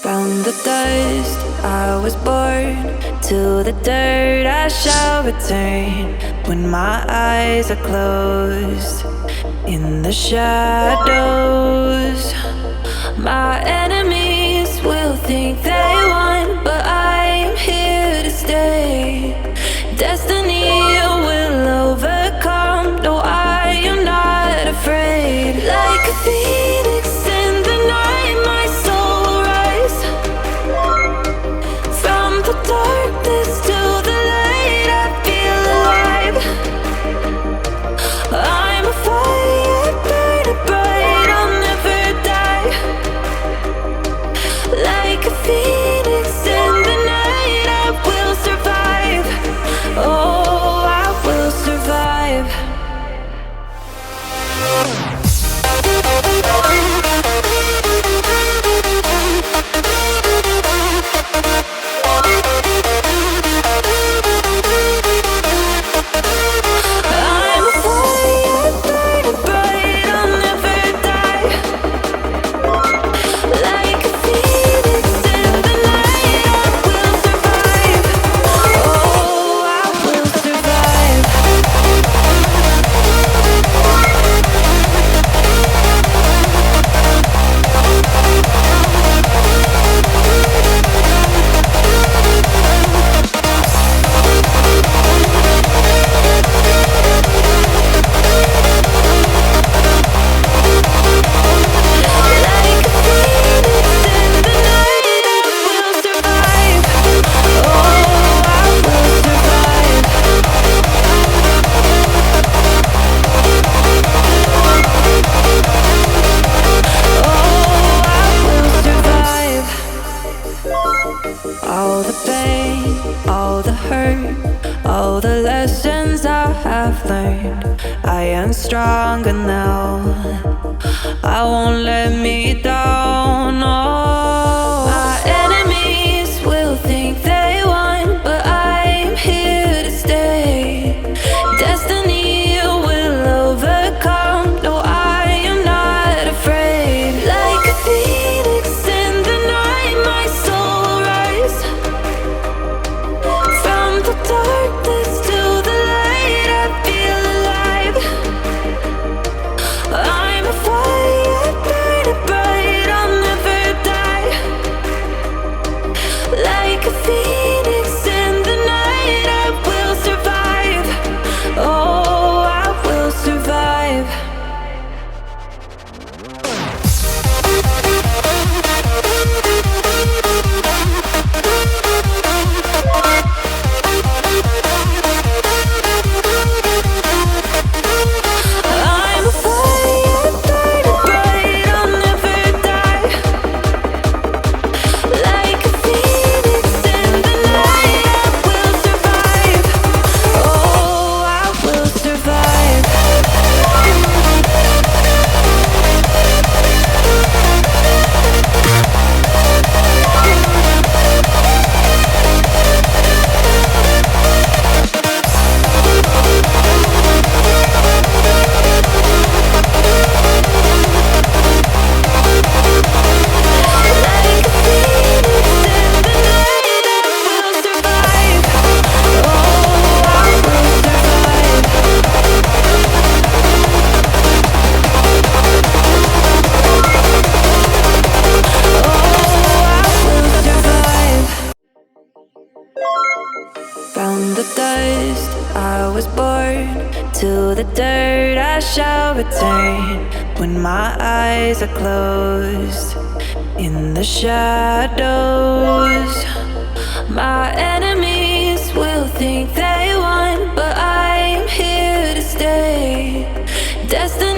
From the dust I was born, to the dirt I shall return. When my eyes are closed, in the shadows, my enemies will think they won, but I'm here to stay. Destiny will overcome, no, I am not afraid. Like a phoenix in the night, my soul will rise. From the darkness to the light, I feel alive. I'm a fire burning bright, I'll never die. Like a phoenix in the night, I will survive. Oh, I will survive. I'm a fire burning bright, I'll never die. Like a phoenix in the night, I will survive. Oh, I will survive. Like a phoenix in the night, I will survive. Oh, I will survive. Oh, I will survive. All the pain, all the hurt, all the lessons I have learned, I am stronger now. I won't let me down. Oh, my enemies will think they won, but I'm here to stay. Destiny will overcome, no, I am not afraid. Like a phoenix in the night, my soul will rise. From the darkness to the light, I feel alive. I'm a fire burning bright, I'll never die. Like a phoenix in the night, I will survive. Oh, I will survive. I'm a fire burning bright, I'll never die. Like a phoenix in the night, I will survive. Oh, I will survive. Like a phoenix in the night, I will survive. Oh, I will survive. Oh, I will survive. From the dust I was born, to the dirt I shall return. When my eyes are closed, in the shadows, my enemies will think they won, but I'm here to stay. Destiny